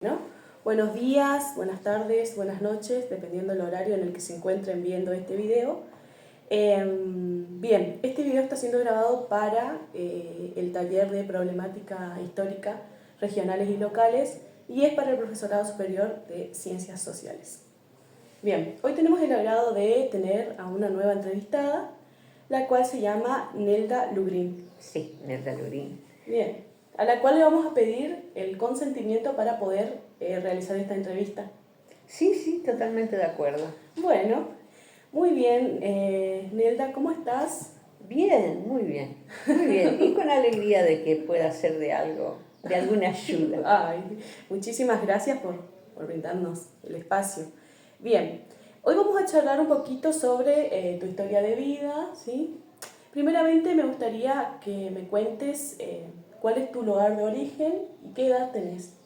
¿No? Buenos días, buenas tardes, buenas noches, dependiendo del horario en el que se encuentren viendo este video. Bien, este video está siendo grabado para el taller de problemática histórica regionales y locales y es para el profesorado superior de ciencias sociales. Bien, hoy tenemos el agrado de tener a una nueva entrevistada, la cual se llama Nelda Lugrin. Sí, Nelda Lugrin. Bien, a la cual le vamos a pedir el consentimiento para poder realizar esta entrevista. Sí, totalmente de acuerdo. Bueno, muy bien, Nelda, ¿cómo estás? Bien, muy bien, muy bien. Y con alegría de que pueda ser de algo, de alguna ayuda. Ay, muchísimas gracias por brindarnos el espacio. Bien, hoy vamos a charlar un poquito sobre tu historia de vida, ¿sí? Primeramente me gustaría que me cuentes cuál es tu lugar de origen y qué edad tenés.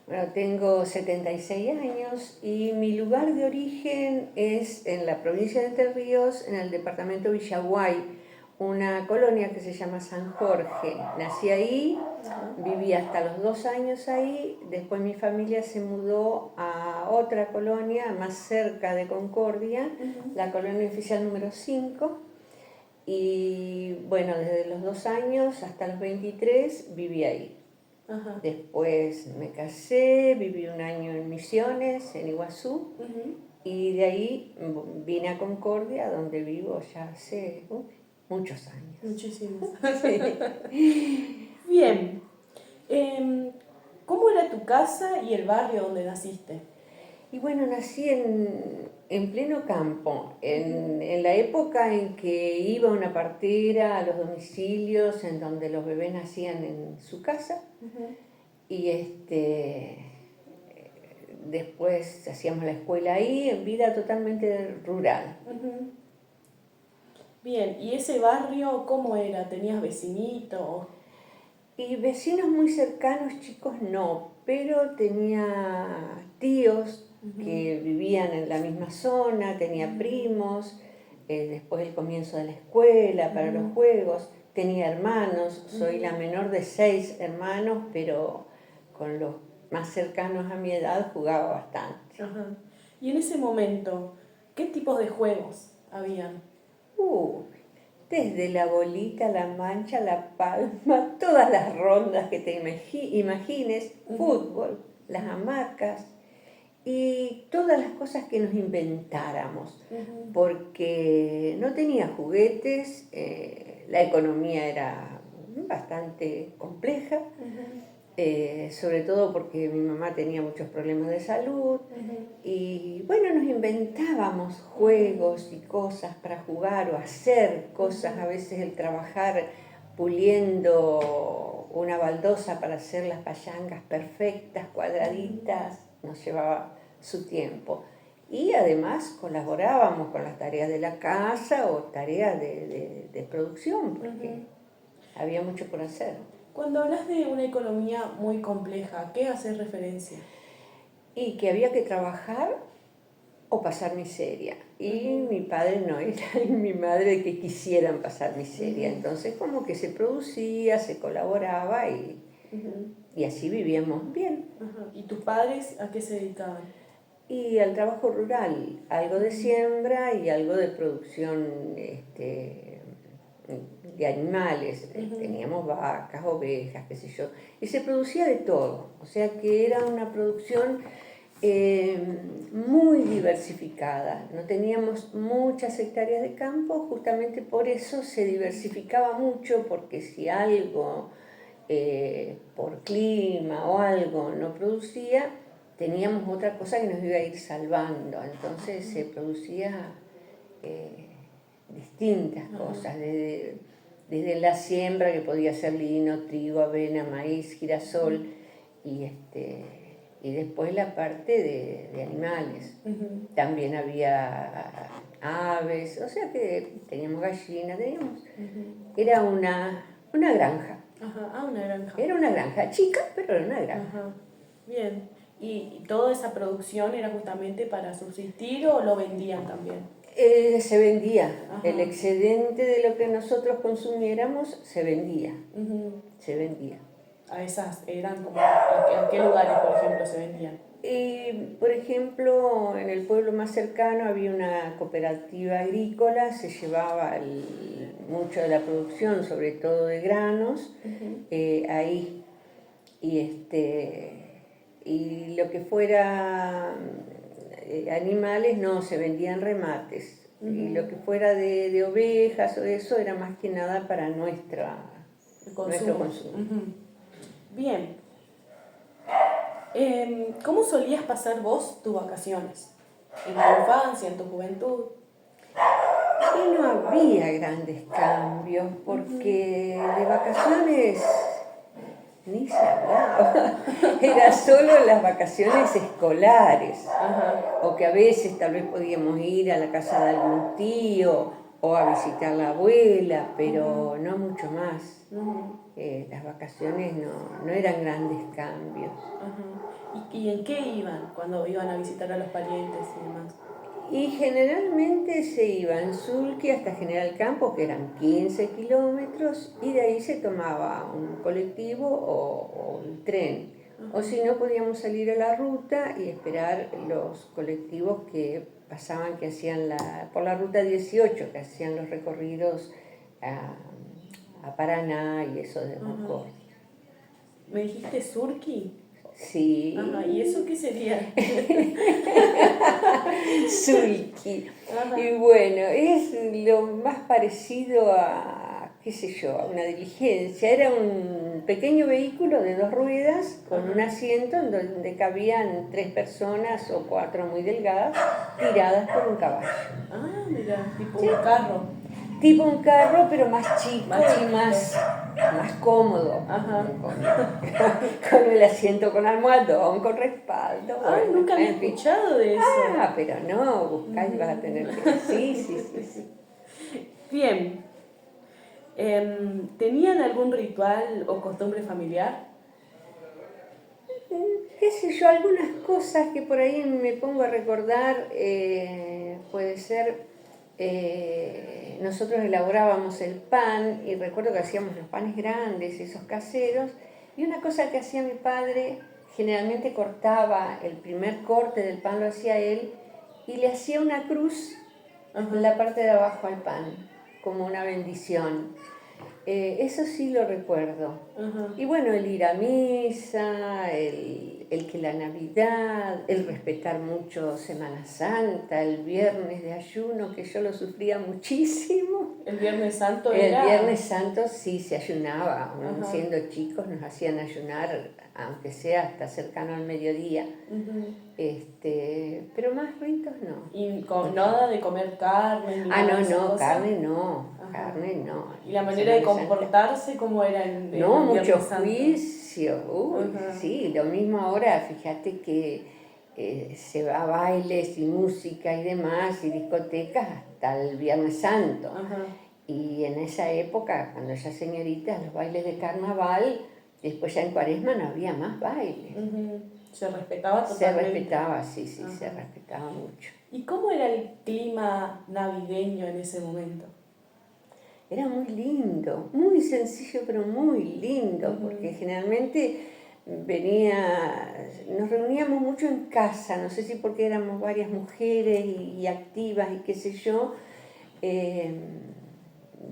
Bueno, tengo 76 años y mi lugar de origen es en la provincia de Entre Ríos, en el departamento Villaguay, una colonia que se llama San Jorge. Nací ahí, viví hasta los 2 años ahí, después mi familia se mudó a otra colonia más cerca de Concordia, la colonia oficial número 5, y bueno, desde los 2 años hasta los 23 viví ahí. Ajá. Después me casé, viví un año en Misiones, en Iguazú, y de ahí vine a Concordia, donde vivo ya hace muchos años. Muchísimos. Sí. Bien, ¿cómo era tu casa y el barrio donde naciste? Y bueno, nací en pleno campo, en la época en que iba una partera a los domicilios en donde los bebés nacían en su casa. Y después hacíamos la escuela ahí, en vida totalmente rural. Bien, ¿y ese barrio cómo era? ¿Tenías vecinitos? Y vecinos muy cercanos, chicos, no, pero tenía tíos que vivían en la misma zona, tenía primos, después el comienzo de la escuela para los juegos, tenía hermanos, soy la menor de 6 hermanos, pero con los más cercanos a mi edad jugaba bastante. Ajá. Y en ese momento, ¿qué tipos de juegos habían? Desde la bolita, la mancha, la palma, todas las rondas que te imagines, fútbol, las hamacas y todas las cosas que nos inventáramos, porque no tenía juguetes, la economía era bastante compleja. Sobre todo porque mi mamá tenía muchos problemas de salud y bueno, nos inventábamos juegos y cosas para jugar o hacer cosas, a veces el trabajar puliendo una baldosa para hacer las payangas perfectas, cuadraditas, nos llevaba su tiempo. Y además colaborábamos con las tareas de la casa o tareas de producción, porque había mucho por hacer. Cuando hablas de una economía muy compleja, ¿a qué haces referencia? Y que había que trabajar o pasar miseria. Y mi padre no era, y mi madre que quisieran pasar miseria. Entonces como que se producía, se colaboraba y así vivíamos bien. ¿Y tus padres a qué se dedicaban? Y al trabajo rural, algo de siembra y algo de producción de animales. Teníamos vacas, ovejas, qué sé yo, y se producía de todo, o sea que era una producción muy diversificada. No teníamos muchas hectáreas de campo, justamente por eso se diversificaba mucho, porque si algo por clima o algo no producía, teníamos otra cosa que nos iba a ir salvando. Entonces se producía distintas cosas, desde la siembra, que podía ser lino, trigo, avena, maíz, girasol, y después la parte de animales. También había aves, o sea que teníamos gallinas, era una granja. Una granja. Era una granja chica, pero era una granja. Bien. ¿Y toda esa producción era justamente para subsistir o lo vendían también? Se vendía. El excedente de lo que nosotros consumiéramos se vendía. Se vendía. a esas, eran como, a qué lugares, por ejemplo, se vendían? Por ejemplo, en el pueblo más cercano había una cooperativa agrícola, se llevaba mucho de la producción, sobre todo de granos, ahí. Y lo que fuera animales no, se vendían remates. Y lo que fuera de ovejas o eso era más que nada para nuestro consumo. Bien. ¿Cómo solías pasar vos tus vacaciones? ¿En tu infancia, en tu juventud? Y no había grandes cambios, porque de vacaciones ni se hablaba. Era solo las vacaciones escolares. O que a veces tal vez podíamos ir a la casa de algún tío o a visitar a la abuela, pero no mucho más. Las vacaciones no eran grandes cambios. ¿Y en qué iban cuando iban a visitar a los parientes y demás? Y generalmente se iba en Sulky hasta General Campos, que eran 15 kilómetros, y de ahí se tomaba un colectivo o un tren. O si no, podíamos salir a la ruta y esperar los colectivos que pasaban, que hacían por la ruta 18, que hacían los recorridos a Paraná y eso de Concordia. ¿Me dijiste Surki? Sí. ¿Y eso qué sería? Sulky. Y bueno, es lo más parecido a, qué sé yo, a una diligencia. Era un pequeño vehículo de 2 ruedas con un asiento en donde cabían 3 personas o 4 muy delgadas tiradas por un caballo. Mira, tipo un carro. Tipo un carro, pero más chico y más cómodo. Con el asiento con almohadón, con respaldo. Bueno, nunca había escuchado de eso. Pero no, buscá y vas a tener que... Sí. Bien. ¿Tenían algún ritual o costumbre familiar? Qué sé yo, algunas cosas que por ahí me pongo a recordar, puede ser... nosotros elaborábamos el pan y recuerdo que hacíamos los panes grandes, esos caseros, y una cosa que hacía mi padre, generalmente cortaba el primer corte del pan, lo hacía él, y le hacía una cruz en la parte de abajo al pan, como una bendición. Eso sí lo recuerdo. Y bueno, el ir a misa, el que la Navidad, el respetar mucho Semana Santa, el viernes de ayuno, que yo lo sufría muchísimo. ¿El Viernes Santo era? El Viernes Santo sí se ayunaba. Siendo chicos nos hacían ayunar, aunque sea hasta cercano al mediodía. Pero más ritos no. ¿Y nada de comer carne? Carne no. Carne no. ¿Y la manera de comportarse cómo era en No, mucho juicio. Sí, lo mismo ahora, fíjate que se va a bailes y música y demás y discotecas hasta el Viernes Santo. Y en esa época, cuando ya señoritas, los bailes de carnaval, después ya en Cuaresma no había más baile. ¿Se respetaba totalmente? Se respetaba, sí, se respetaba mucho. ¿Y cómo era el clima navideño en ese momento? Era muy lindo, muy sencillo, pero muy lindo, porque generalmente nos reuníamos mucho en casa, no sé si porque éramos varias mujeres y activas y qué sé yo,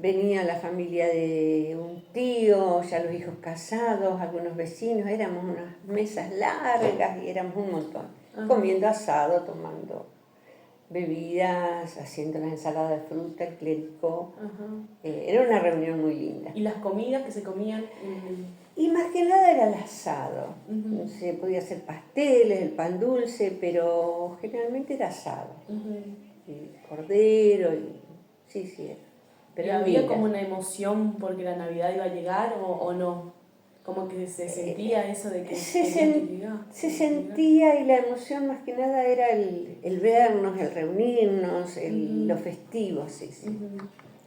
venía la familia de un tío, ya los hijos casados, algunos vecinos, éramos unas mesas largas y éramos un montón, comiendo asado, tomando bebidas, haciendo la ensalada de fruta, el clericó. Era una reunión muy linda. ¿Y las comidas que se comían? Y más que nada era el asado. Se podía hacer pasteles, el pan dulce, pero generalmente era asado. Y cordero, sí. Pero ¿Y había como una emoción porque la Navidad iba a llegar o no? Como que se sentía eso de que se sentía, y la emoción más que nada era el vernos, el reunirnos, lo festivo, sí.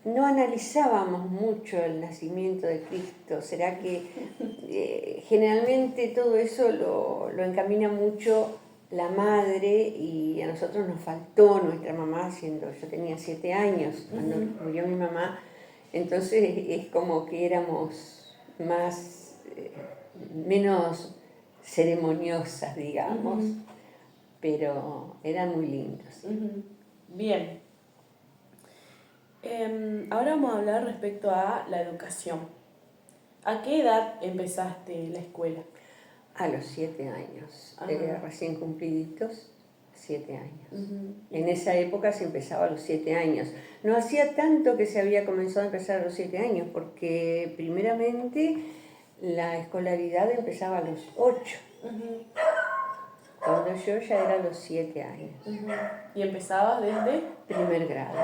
No analizábamos mucho el nacimiento de Cristo. Será que generalmente todo eso lo encamina mucho la madre, y a nosotros nos faltó nuestra mamá, yo tenía 7 años cuando murió mi mamá, entonces es como que éramos más menos ceremoniosas, digamos, pero eran muy lindos. ¿Sí? Bien. Ahora vamos a hablar respecto a la educación. ¿A qué edad empezaste la escuela? A los 7 años, recién cumpliditos, 7 años. En esa época se empezaba a los 7 años. No hacía tanto que se había comenzado a empezar a los 7 años, porque primeramente la escolaridad empezaba a los 8. Cuando yo ya era a los 7 años. ¿Y empezabas desde? Primer grado.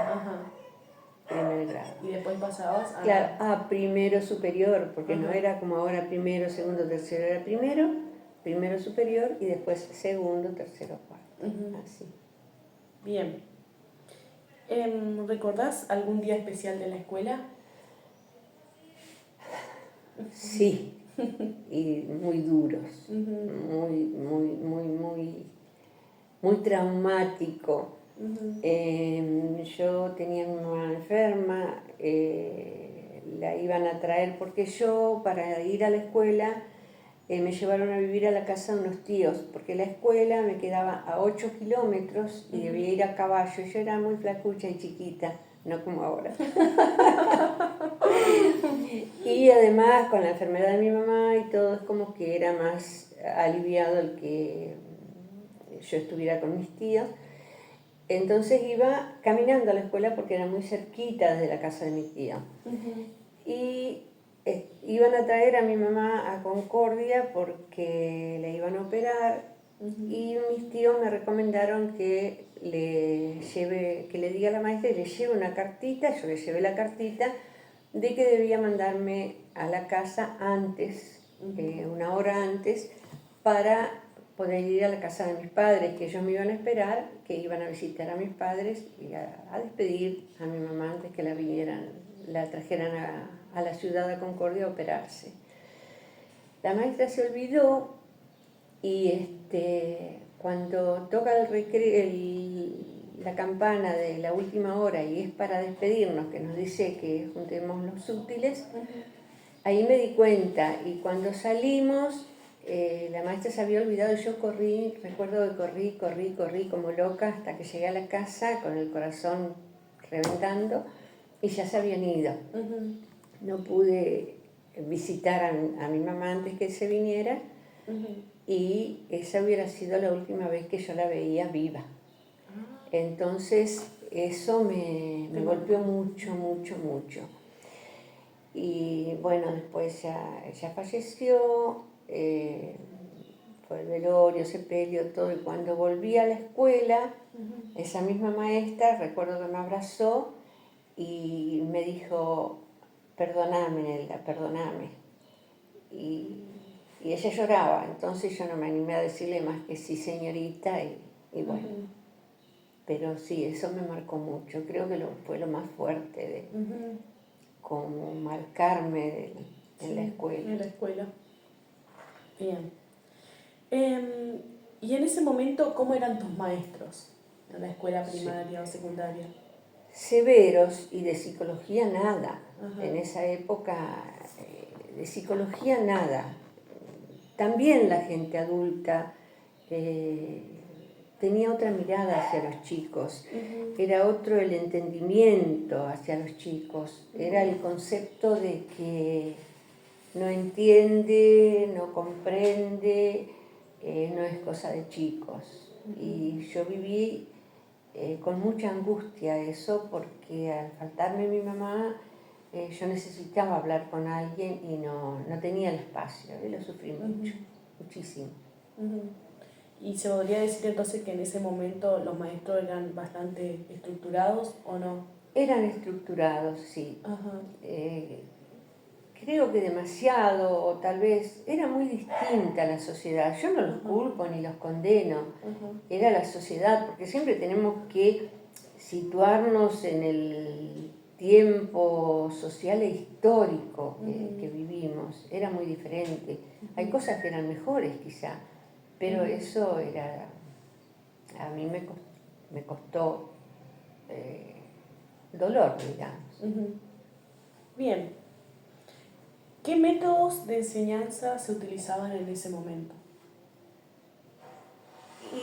Primer grado. Y después pasabas a... Claro, a primero superior, porque no era como ahora primero, segundo, tercero, era primero superior y después segundo, tercero, cuarto. Así. Bien. ¿Recordás algún día especial de la escuela? Sí, y muy duros, muy traumático. Yo tenía a mi mamá enferma, la iban a traer porque yo, para ir a la escuela, me llevaron a vivir a la casa de unos tíos, porque la escuela me quedaba a 8 kilómetros y debía ir a caballo. Yo era muy flacucha y chiquita, no como ahora. Y además, con la enfermedad de mi mamá y todo, es como que era más aliviado el que yo estuviera con mis tíos. Entonces iba caminando a la escuela porque era muy cerquita desde la casa de mi tía. Y iban a traer a mi mamá a Concordia porque le iban a operar y mis tíos me recomendaron que le diga a la maestra y le lleve una cartita. Yo le llevé la cartita de que debía mandarme a la casa antes, una hora antes, para poder ir a la casa de mis padres, que ellos me iban a esperar, que iban a visitar a mis padres y a despedir a mi mamá antes que la trajeran a la ciudad de Concordia a operarse. La maestra se olvidó y cuando toca la campana de la última hora y es para despedirnos, que nos dice que juntemos los útiles, ahí me di cuenta y cuando salimos la maestra se había olvidado y yo recuerdo que corrí como loca hasta que llegué a la casa con el corazón reventando y ya se habían ido. No pude visitar a mi mamá antes que se viniera y esa hubiera sido la última vez que yo la veía viva. Entonces eso me golpeó mucho. Y bueno, después ya falleció, fue el velorio, sepelio, todo. Y cuando volví a la escuela, esa misma maestra, recuerdo que me abrazó y me dijo, perdóname, Nelda, perdóname. Y ella lloraba, entonces yo no me animé a decirle más que sí, señorita, y bueno. Pero sí, eso me marcó mucho, creo que fue lo más fuerte de como marcarme en la escuela. En la escuela. Bien. Y en ese momento, ¿cómo eran tus maestros en la escuela primaria o secundaria? Severos y de psicología nada. En esa época de psicología nada. También la gente adulta tenía otra mirada hacia los chicos, era otro el entendimiento hacia los chicos, era el concepto de que no entiende, no comprende, no es cosa de chicos. Y yo viví con mucha angustia eso porque al faltarme mi mamá yo necesitaba hablar con alguien y no tenía el espacio, y lo sufrí muchísimo. ¿Y se podría decir entonces que en ese momento los maestros eran bastante estructurados o no? Eran estructurados, sí. Creo que demasiado, o tal vez era muy distinta la sociedad. Yo no los culpo ni los condeno, era la sociedad, porque siempre tenemos que situarnos en el tiempo social e histórico que vivimos. Era muy diferente. Hay cosas que eran mejores quizá, pero eso a mí me costó dolor, digamos. Bien. ¿Qué métodos de enseñanza se utilizaban en ese momento?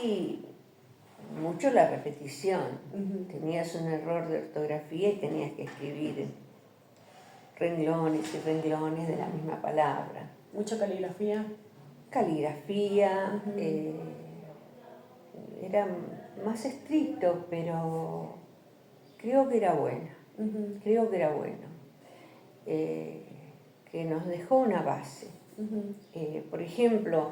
Y mucho la repetición. Ujú. Tenías un error de ortografía y tenías que escribir renglones y renglones de la misma palabra. Mucha caligrafía. Caligrafía, Ujú. era más estricto, pero creo que era bueno. Ujú. Creo que era bueno. Que nos dejó una base. Ujú. Por ejemplo,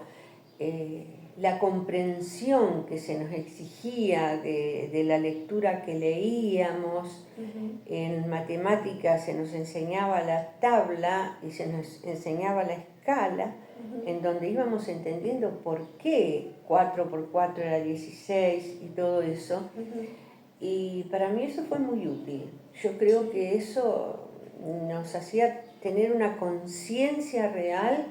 la comprensión que se nos exigía de la lectura que leíamos. Ujú. En matemáticas se nos enseñaba la tabla y se nos enseñaba la escala, Ujú. en donde íbamos entendiendo por qué 4 por 4 era 16 y todo eso. Ujú. Y para mí eso fue muy útil. Yo creo que eso nos hacía tener una conciencia real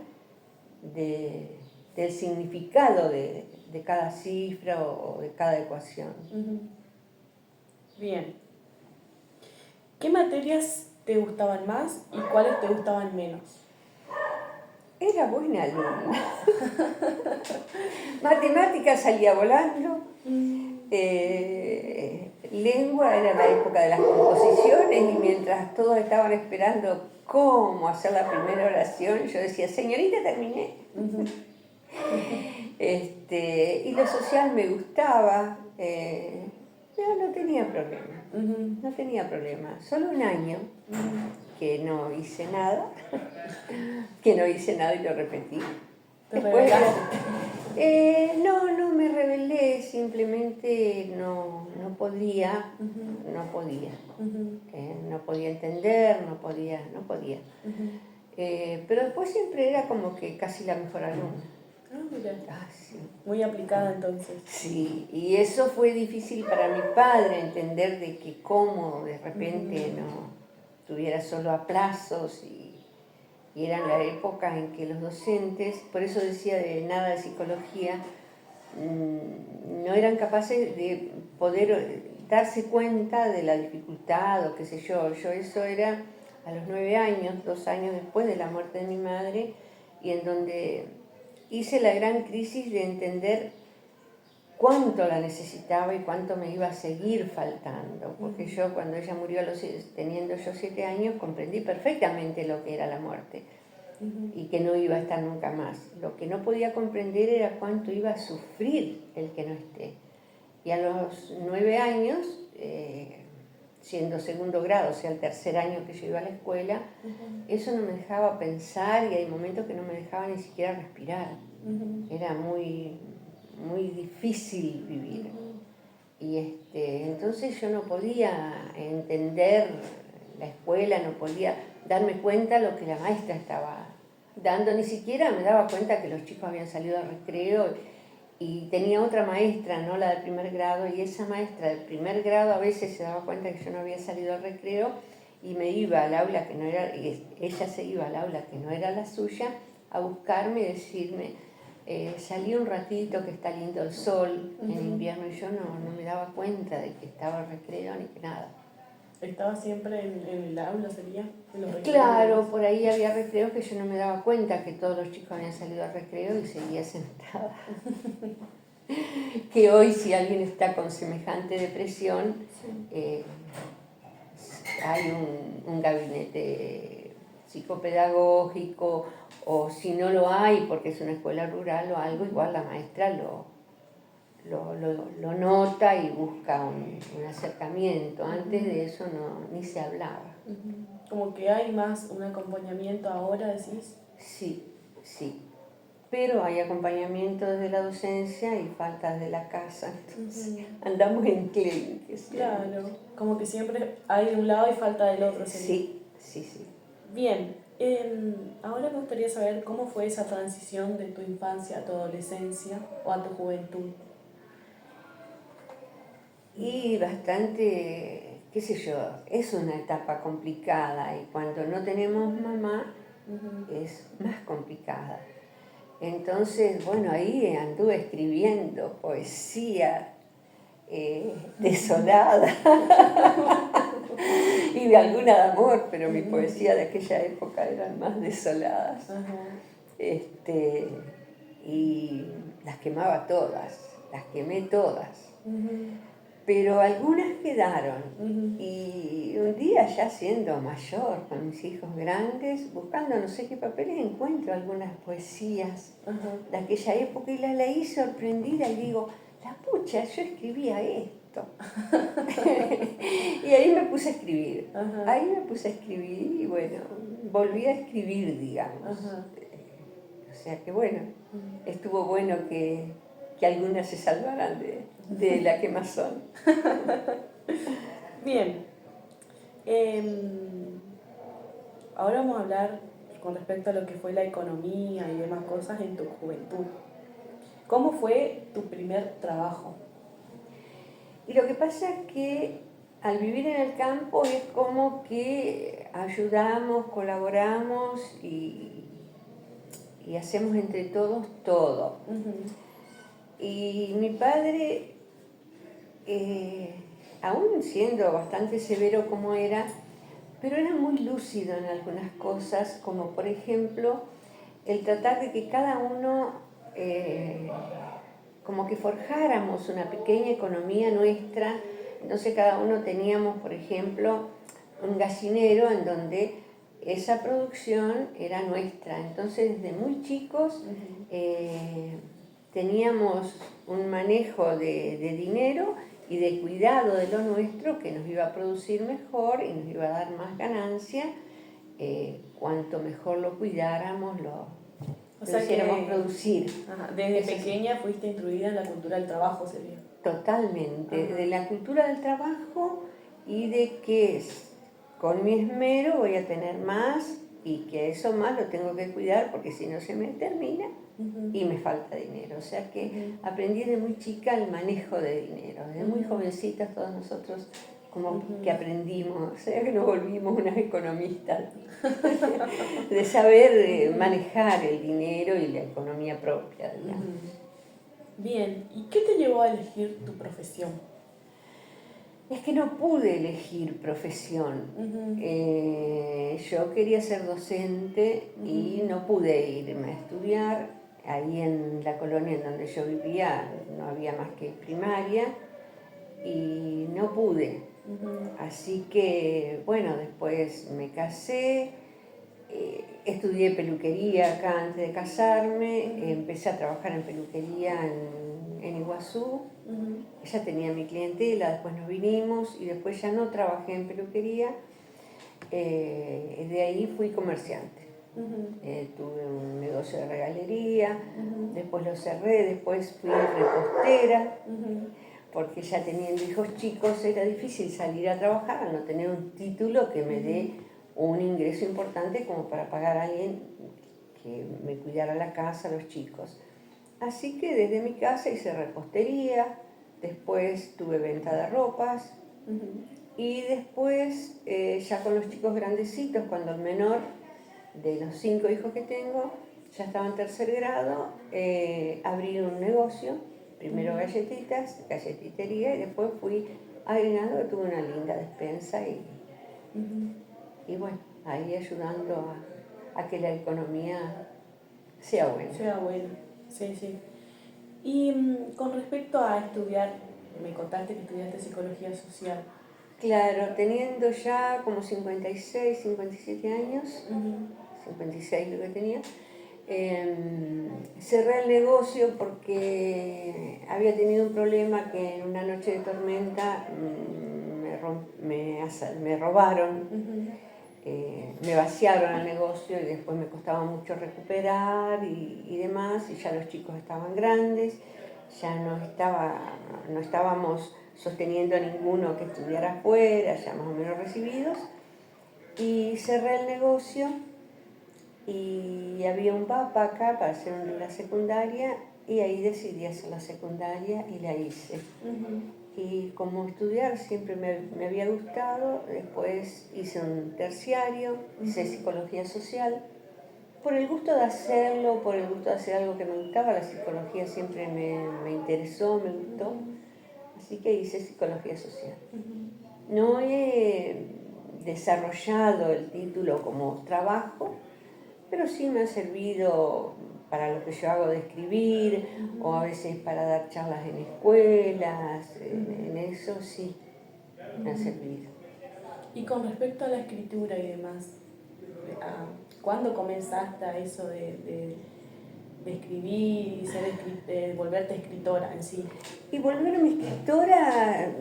del significado de cada cifra o de cada ecuación. Ujú. Bien. ¿Qué materias te gustaban más y cuáles te gustaban menos? Era buena alumna. Matemáticas salía volando. Lengua era la época de las composiciones y mientras todos estaban esperando cómo hacer la primera oración, yo decía, señorita, terminé. Ujú. Y lo social me gustaba. No tenía problema. Ujú. No tenía problema. Solo un año que no hice nada. Que no hice nada y lo repetí. ¿Te Después, rebelaste? no me rebelé, simplemente no podía, Ujú. no podía. Ujú. No podía entender, no podía. Ujú. Pero después siempre era como que casi la mejor alumna. Ah, mira. Ah, sí. Muy aplicada entonces. Sí, y eso fue difícil para mi padre entender de que cómo de repente no tuviera solo aplazos y era la época en que los docentes, por eso decía de nada de psicología, no eran capaces de poder darse cuenta de la dificultad o qué sé yo. Yo eso era a los 9 años, 2 años después de la muerte de mi madre, y en donde hice la gran crisis de entender cuánto la necesitaba y cuánto me iba a seguir faltando, porque yo cuando ella murió teniendo yo 7 años comprendí perfectamente lo que era la muerte y que no iba a estar nunca más. Lo que no podía comprender era cuánto iba a sufrir el que no esté. Y a los 9 años, siendo segundo grado, o sea, el tercer año que yo iba a la escuela, eso no me dejaba pensar y hay momentos que no me dejaba ni siquiera respirar. Era muy difícil vivir. Y entonces yo no podía entender la escuela, no podía darme cuenta de lo que la maestra estaba dando, ni siquiera me daba cuenta que los chicos habían salido al recreo y tenía otra maestra, no la del primer grado, y esa maestra del primer grado a veces se daba cuenta que yo no había salido al recreo y me iba al aula que no era, y ella se iba al aula que no era la suya a buscarme y decirme, salí un ratito que está lindo el sol en invierno, y yo no me daba cuenta de que estaba el recreo ni que nada. ¿Estaba siempre en el aula, sería? ¿En los recreos? Claro, por ahí había recreos que yo no me daba cuenta que todos los chicos habían salido al recreo y seguía sentada. Que hoy si alguien está con semejante depresión, hay un gabinete psicopedagógico, o si no lo hay porque es una escuela rural o algo, igual la maestra lo nota y busca un acercamiento. Antes de eso ni se hablaba. Como que hay más un acompañamiento ahora, decís. Sí. Pero hay acompañamiento desde la docencia y falta de la casa. Entonces andamos en clínicas. Claro, como que siempre hay de un lado y falta del otro. Sí. Bien, ahora me gustaría saber cómo fue esa transición de tu infancia a tu adolescencia o a tu juventud. Y bastante, qué sé yo, es una etapa complicada y cuando no tenemos mamá es más complicada. Entonces, bueno, ahí anduve escribiendo poesía desolada. y de alguna de amor, pero mis poesías de aquella época eran más desoladas. Y las quemaba todas, las quemé todas. Pero algunas quedaron. Y un día, ya siendo mayor, con mis hijos grandes, buscando no sé qué papeles, encuentro algunas poesías de aquella época y las leí sorprendida y digo, la pucha, yo escribía esto. Y ahí me puse a escribir. Ahí me puse a escribir y bueno, volví a escribir, digamos. O sea que bueno, estuvo bueno que algunas se salvaran de la quemazón. Bien. Ahora vamos a hablar con respecto a lo que fue la economía y demás cosas en tu juventud. ¿Cómo fue tu primer trabajo? Y lo que pasa es que al vivir en el campo es como que ayudamos, colaboramos y hacemos entre todos todo. Y mi padre, aún siendo bastante severo como era, pero era muy lúcido en algunas cosas, como por ejemplo el tratar de que cada uno, como que forjáramos una pequeña economía nuestra. Entonces cada uno teníamos, por ejemplo, un gallinero en donde esa producción era nuestra. Entonces desde muy chicos teníamos un manejo de dinero y de cuidado de lo nuestro que nos iba a producir mejor y nos iba a dar más ganancia. Cuanto mejor lo cuidáramos, lo hiciéramos producir. Desde pequeña fuiste instruida en la cultura del trabajo, sería. Totalmente, de la cultura del trabajo y de que con mi esmero voy a tener más y que eso más lo tengo que cuidar porque si no se me termina y me falta dinero. O sea que aprendí de muy chica el manejo de dinero, desde muy jovencitas todos nosotros como que aprendimos, o sea que nos volvimos unas economistas, de saber manejar el dinero y la economía propia, digamos. Bien, ¿y qué te llevó a elegir tu profesión? Es que no pude elegir profesión. Yo quería ser docente y no pude irme a estudiar. Ahí en la colonia en donde yo vivía no había más que primaria y no pude. Así que, bueno, después me casé, estudié peluquería acá antes de casarme, empecé a trabajar en peluquería en Iguazú. Ya tenía mi clientela, después nos vinimos y después ya no trabajé en peluquería. De ahí fui comerciante. Tuve un negocio de regalería, después lo cerré, después fui repostera, porque ya teniendo hijos chicos era difícil salir a trabajar al no tener un título que me dé un ingreso importante como para pagar a alguien que me cuidara la casa, los chicos. Así que desde mi casa hice repostería, después tuve venta de ropas y después ya con los chicos grandecitos, cuando el menor de los 5 hijos que tengo ya estaba en tercer grado, abrí un negocio, primero galletitas, galletitería y después fui agregando que tuve una linda despensa y bueno, ahí ayudando a que la economía sea buena. Sea buena, sí, sí. Y con respecto a estudiar, me contaste que estudiaste psicología social. Claro, teniendo ya como 56, 57 años, 56 creo que tenía, cerré el negocio porque había tenido un problema que en una noche de tormenta me robaron, me vaciaron el negocio y después me costaba mucho recuperar y demás, y ya los chicos estaban grandes, ya no estábamos sosteniendo a ninguno que estudiara afuera, ya más o menos recibidos, y cerré el negocio. Y había un papa acá para hacer la secundaria y ahí decidí hacer la secundaria y la hice. Y como estudiar siempre me había gustado, después hice un terciario, hice psicología social. Por el gusto de hacerlo, por el gusto de hacer algo que me gustaba, la psicología siempre me interesó, me gustó. Así que hice psicología social. No he desarrollado el título como trabajo, pero sí me ha servido para lo que yo hago de escribir, o a veces para dar charlas en escuelas, en eso sí me ha servido. Y con respecto a la escritura y demás, ¿cuándo comenzaste a eso de escribir y de volverte escritora en sí? Y volverme escritora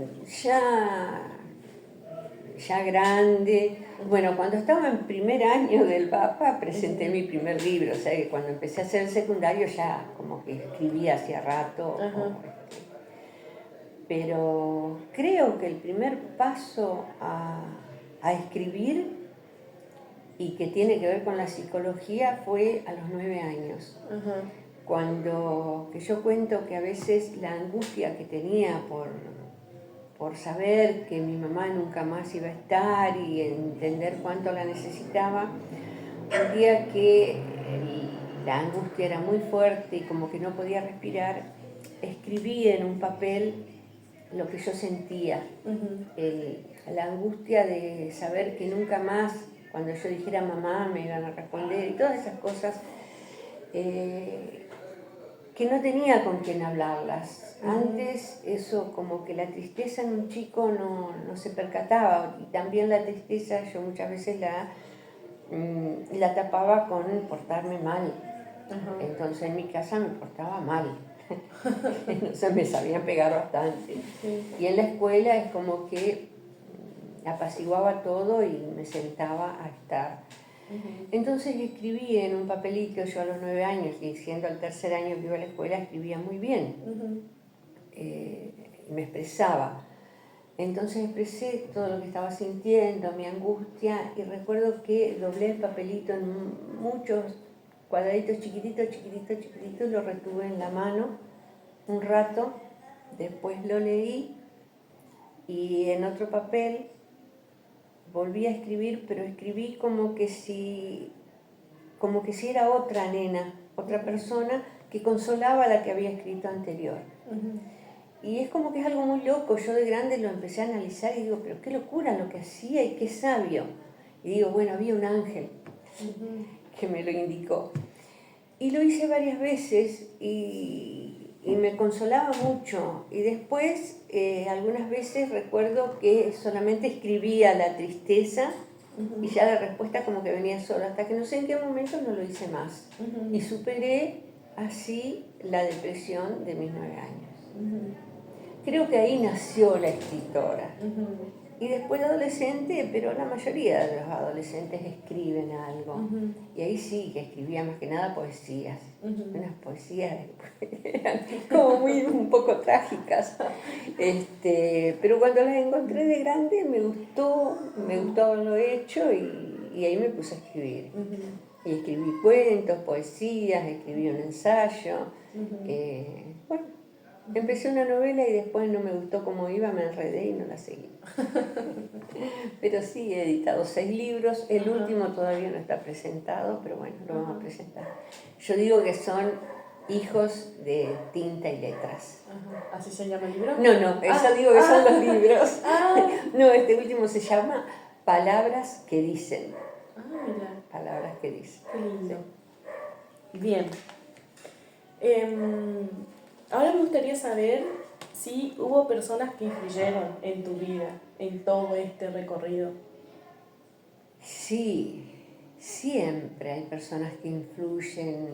ya grande. Bueno, cuando estaba en primer año del Papa presenté mi primer libro, o sea que cuando empecé a hacer el secundario ya como que escribía hacía rato. Pero creo que el primer paso a escribir y que tiene que ver con la psicología fue a los 9 años. Cuando que yo cuento que a veces la angustia que tenía por saber que mi mamá nunca más iba a estar y entender cuánto la necesitaba, un día que la angustia era muy fuerte y como que no podía respirar, escribí en un papel lo que yo sentía, la angustia de saber que nunca más, cuando yo dijera mamá, me iban a responder y todas esas cosas, que no tenía con quién hablarlas. Antes eso como que la tristeza en un chico no se percataba, y también la tristeza yo muchas veces la tapaba con portarme mal. Entonces en mi casa me portaba mal. Entonces me sabían pegar bastante. Y en la escuela es como que apaciguaba todo y me sentaba a estar. Entonces escribí en un papelito, yo a los 9 años, y siendo el tercer año que iba a la escuela, escribía muy bien. Me expresaba. Entonces expresé todo lo que estaba sintiendo, mi angustia, y recuerdo que doblé el papelito en muchos cuadraditos chiquititos, chiquititos, chiquititos, lo retuve en la mano un rato, después lo leí y en otro papel volví a escribir, pero escribí como que si era otra nena, otra persona que consolaba a la que había escrito anterior. Y es como que es algo muy loco, yo de grande lo empecé a analizar y digo, pero qué locura lo que hacía y qué sabio. Y digo, bueno, había un ángel que me lo indicó. Y lo hice varias veces y me consolaba mucho. Y después, algunas veces recuerdo que solamente escribía la tristeza y ya la respuesta como que venía sola, hasta que no sé en qué momento no lo hice más. Y superé así la depresión de mis 9 años. Creo que ahí nació la escritora. Y después de adolescente, pero la mayoría de los adolescentes escriben algo. Y ahí sí que escribía más que nada poesías. Unas poesías como un poco trágicas. Pero cuando las encontré de grande me gustó haberlo hecho y ahí me puse a escribir. Y escribí cuentos, poesías, escribí un ensayo. Bueno, empecé una novela y después no me gustó cómo iba, me enredé y no la seguí. Pero sí, he editado 6 libros, el último todavía no está presentado, pero bueno, lo vamos a presentar. Yo digo que son hijos de tinta y letras. ¿Así se llama el libro? No, eso digo que son los libros. No, este último se llama Palabras que dicen. Mira. Palabras que dicen. Qué lindo. Sí. Bien. Ahora me gustaría saber si hubo personas que influyeron en tu vida, en todo este recorrido. Sí, siempre hay personas que influyen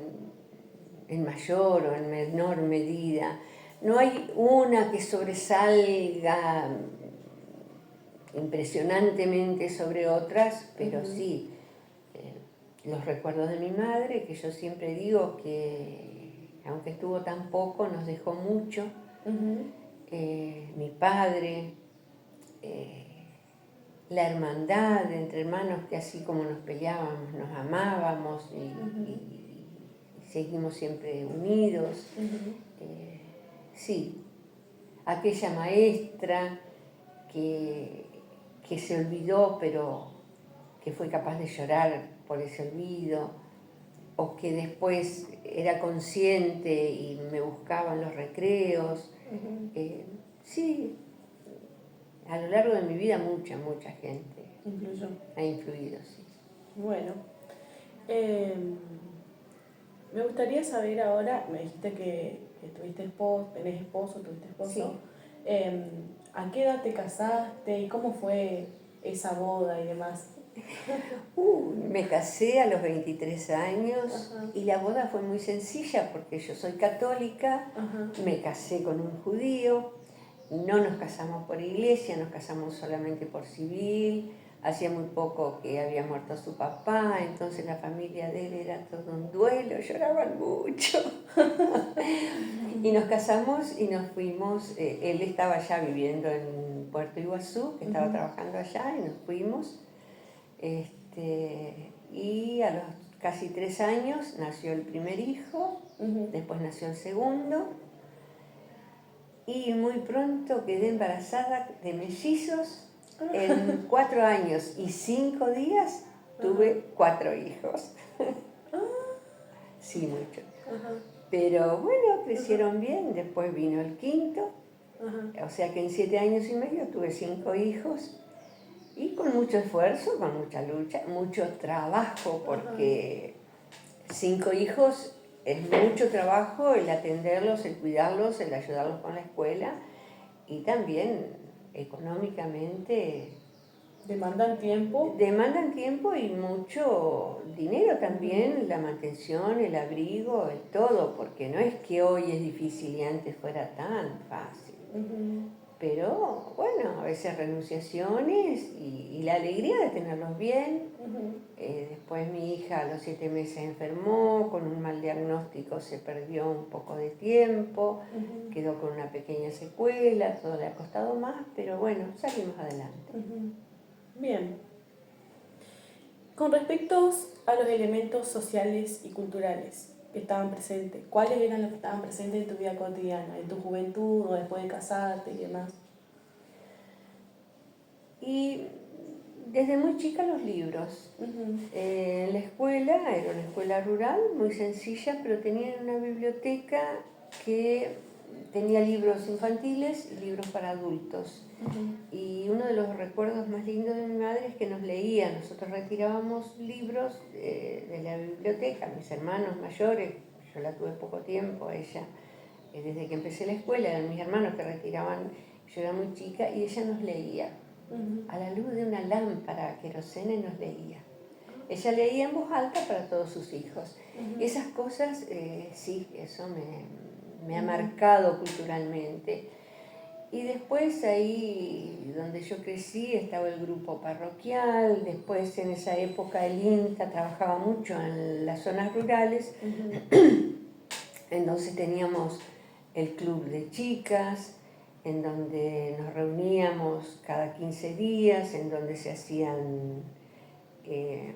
en mayor o en menor medida. No hay una que sobresalga impresionantemente sobre otras, pero sí, los recuerdos de mi madre, que yo siempre digo que aunque estuvo tan poco, nos dejó mucho. Mi padre, la hermandad entre hermanos, que así como nos peleábamos, nos amábamos y seguimos siempre unidos. Sí, aquella maestra que se olvidó, pero que fue capaz de llorar por ese olvido, o que después era consciente y me buscaba en los recreos. Sí, a lo largo de mi vida mucha gente Incluyó. ha influido, sí. Bueno, me gustaría saber ahora, me dijiste que tuviste esposo, tenés esposo, tuviste esposo. Sí. ¿A qué edad te casaste y cómo fue esa boda y demás? Me casé a los 23 años. Ajá. Y la boda fue muy sencilla porque yo soy católica, Ajá. me casé con un judío, no nos casamos por iglesia, nos casamos solamente por civil. Hacía muy poco que había muerto su papá, entonces la familia de él era todo un duelo, lloraban mucho. Y nos casamos y nos fuimos, él estaba ya viviendo en Puerto Iguazú, que estaba trabajando allá, y nos fuimos. Y a los casi 3 años nació el primer hijo, después nació el segundo, y muy pronto quedé embarazada de mellizos. En 4 años y 5 días tuve 4 hijos. Sí, mucho. Pero bueno, crecieron bien, después vino el quinto, o sea que en 7 años y medio tuve 5 hijos. Y con mucho esfuerzo, con mucha lucha, mucho trabajo, porque 5 hijos es mucho trabajo, el atenderlos, el cuidarlos, el ayudarlos con la escuela, y también económicamente ¿Demandan tiempo? demandan tiempo y mucho dinero también, la mantención, el abrigo, el todo, porque no es que hoy es difícil y antes fuera tan fácil. Pero bueno, a veces renunciaciones y la alegría de tenerlos bien. Después mi hija a los 7 meses enfermó, con un mal diagnóstico se perdió un poco de tiempo, quedó con una pequeña secuela, todo le ha costado más, pero bueno, salimos adelante. Bien. Con respecto a los elementos sociales y culturales que estaban presentes, ¿cuáles eran los que estaban presentes en tu vida cotidiana, en tu juventud o después de casarte y demás? Y desde muy chica los libros. En la escuela, era una escuela rural, muy sencilla, pero tenían una biblioteca que tenía libros infantiles y libros para adultos. Y uno de los recuerdos más lindos de mi madre es que nos leía. Nosotros retirábamos libros de la biblioteca, mis hermanos mayores, yo la tuve poco tiempo, ella, desde que empecé la escuela, eran mis hermanos que retiraban, yo era muy chica, y ella nos leía. A la luz de una lámpara querosene nos leía. Ella leía en voz alta para todos sus hijos. Y esas cosas, sí, eso me ha marcado culturalmente. Y después ahí donde yo crecí estaba el grupo parroquial, después en esa época el INTA trabajaba mucho en las zonas rurales, entonces teníamos el club de chicas, en donde nos reuníamos cada 15 días, en donde se hacían, qué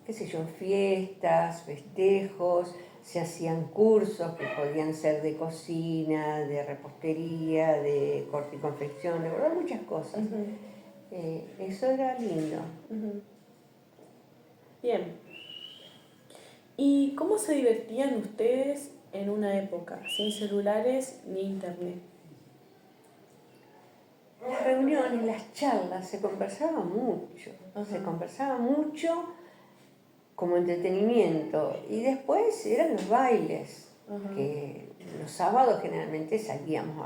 sé yo, fiestas, festejos, se hacían cursos que podían ser de cocina, de repostería, de corte y confección, de verdad muchas cosas. Eso era lindo. Bien. ¿Y cómo se divertían ustedes en una época sin celulares ni internet? Las reuniones, las charlas, se conversaba mucho como entretenimiento. Y después eran los bailes, que los sábados generalmente salíamos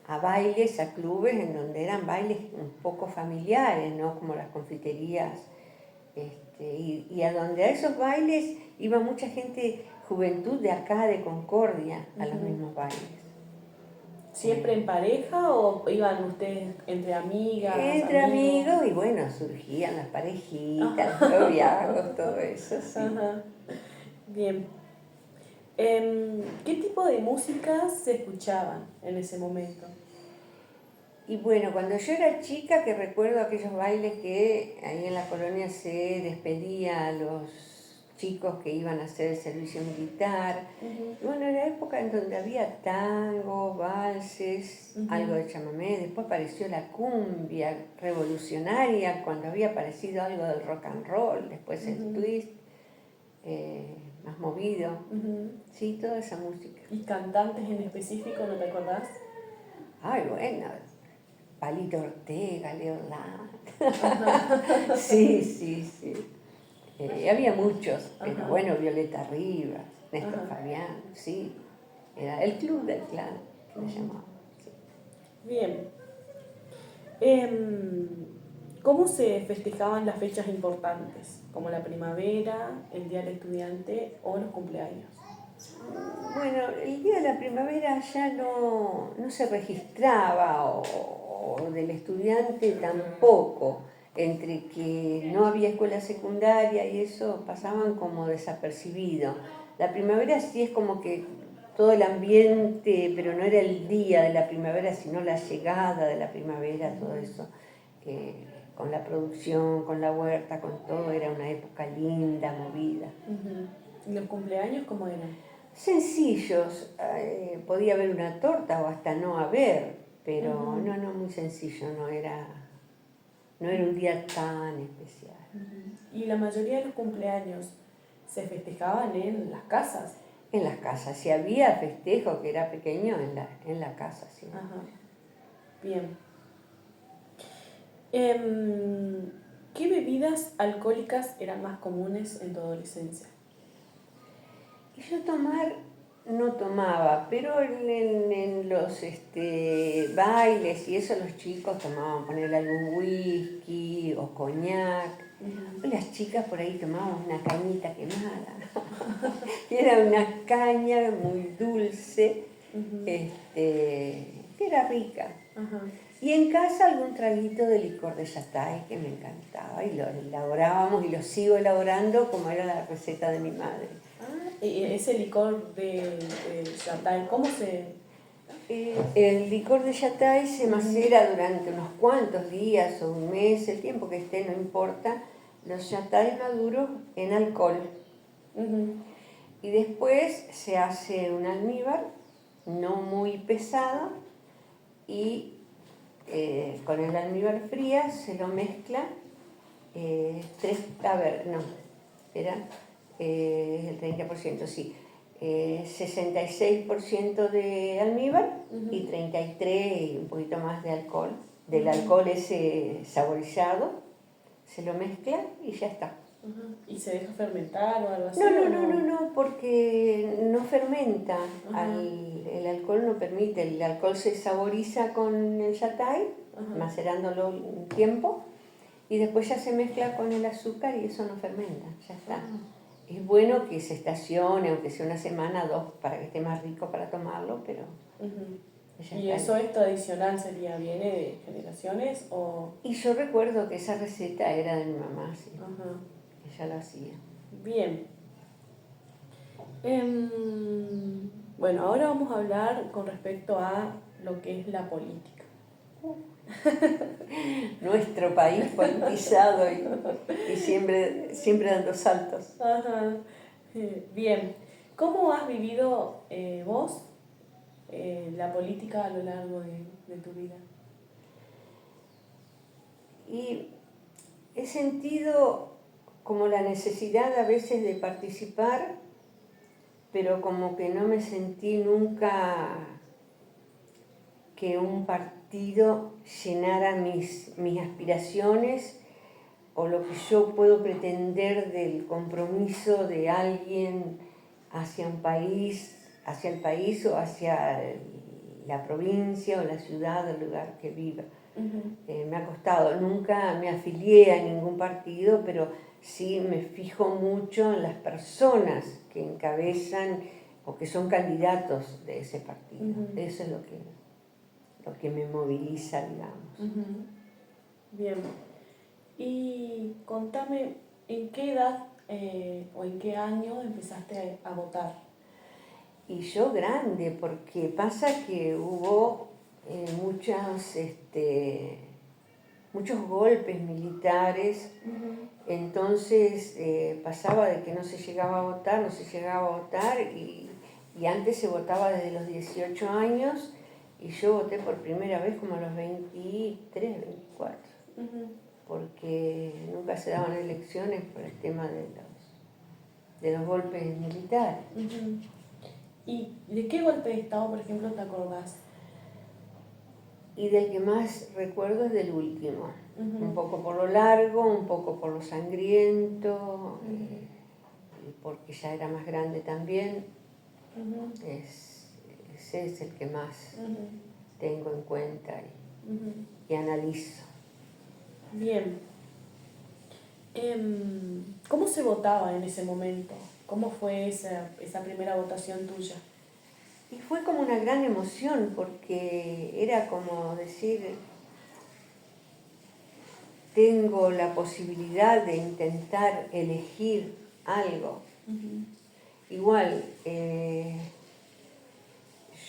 a bailes, a clubes, en donde eran bailes un poco familiares, ¿no? Como las confiterías, y a donde a esos bailes iba mucha gente, juventud de acá, de Concordia, a los mismos bailes. ¿Siempre en pareja o iban ustedes entre amigas? Entre amigos, y bueno, surgían las parejitas, los noviazgos, todo eso, sí. Bien. ¿Qué tipo de música se escuchaban en ese momento? Y bueno, cuando yo era chica, que recuerdo aquellos bailes que ahí en la colonia se despedía a los chicos que iban a hacer el servicio militar. Bueno, era época en donde había tango, valses, algo de chamamé. Después apareció la cumbia revolucionaria, cuando había aparecido algo del rock and roll. Después el twist, más movido. Sí, toda esa música. ¿Y cantantes en específico, no te acordás? Ay, bueno, Palito Ortega, Leonard. Ajá. Sí, sí, sí. Había muchos, pero Ajá. bueno, Violeta Rivas, Néstor Ajá. Fabián, sí. Era el club del clan, que le llamaban. Sí. Bien. Em, ¿Cómo se festejaban las fechas importantes, como la primavera, el Día del Estudiante o los cumpleaños? Bueno, el día de la primavera ya no se registraba, o del estudiante tampoco, entre que no había escuela secundaria y eso pasaban como desapercibido. La primavera sí es como que todo el ambiente, pero no era el día de la primavera, sino la llegada de la primavera, todo eso, con la producción, con la huerta, con todo, era una época linda, movida. Ujú. ¿Y los cumpleaños cómo eran? Sencillos, podía haber una torta o hasta no haber, pero Ujú. no, muy sencillo, no era un día tan especial. Ujú. ¿Y la mayoría de los cumpleaños se festejaban en las casas? En las casas, si había festejo que era pequeño, en la casa, sí. Ajá. Bien. Em, ¿Qué bebidas alcohólicas eran más comunes en tu adolescencia? Y yo no tomaba, pero en los bailes y eso los chicos tomaban, poner algún whisky o coñac. Ujú. Las chicas por ahí tomaban una cañita quemada. Era una caña muy dulce, Ujú. que era rica. Ajá. Y en casa algún traguito de licor de Yatay que me encantaba y lo elaborábamos y lo sigo elaborando como era la receta de mi madre. Ah, y ese licor de Yatay, ¿cómo se...? El licor de Yatay se Ujú. macera durante unos cuantos días o un mes, el tiempo que esté, no importa, los Yatay maduros en alcohol. Ujú. Y después se hace un almíbar, no muy pesado, y con el almíbar fría se lo mezcla no, era el 30%, sí. 66% de almíbar y 33% y un poquito más de alcohol. Del alcohol ese saborizado, se lo mezcla y ya está. Ajá. ¿Y se deja fermentar o algo así No, o no, no, no, no? no, porque no fermenta. Ajá. El alcohol no permite. El alcohol se saboriza con el yatay, Ajá. macerándolo un tiempo, y después ya se mezcla con el azúcar y eso no fermenta, ya está. Ah. Es bueno que se estacione, aunque sea una semana o dos, para que esté más rico para tomarlo, pero Ujú. ya ¿Y está. eso es tradicional, sería, viene de generaciones o...? Y yo recuerdo que esa receta era de mi mamá, sí. Ajá. Ella lo hacía. Bien. Bueno, ahora vamos a hablar con respecto a lo que es la política. Nuestro país politizado y siempre dando saltos. Ajá. Bien. ¿Cómo has vivido vos la política a lo largo de tu vida? Y he sentido como la necesidad a veces de participar, pero como que no me sentí nunca que un partido llenara mis aspiraciones o lo que yo puedo pretender del compromiso de alguien hacia un país, hacia el país o hacia la provincia o la ciudad o el lugar que viva. Uh-huh. Me ha costado, nunca me afilié a ningún partido, pero sí me fijo mucho en las personas que encabezan o que son candidatos de ese partido. Uh-huh. Eso es lo que me moviliza, digamos. Uh-huh. Bien. Y contame, ¿en qué edad o en qué año empezaste a votar? Y yo grande, porque pasa que hubo muchos golpes militares, entonces pasaba de que no se llegaba a votar y antes se votaba desde los 18 años y yo voté por primera vez como a los 23, 24, porque nunca se daban elecciones por el tema de los golpes militares. ¿Y de qué golpe de Estado, por ejemplo, te acordás? y del que más recuerdo es del último. Ujú. Un poco por lo largo, un poco por lo sangriento, porque ya era más grande también. Ujú. Ese es el que más Ujú. tengo en cuenta Ujú. y analizo. Bien. ¿Cómo se votaba en ese momento? ¿Cómo fue esa primera votación tuya? Y fue como una gran emoción porque era como decir, tengo la posibilidad de intentar elegir algo. Ujú. Igual,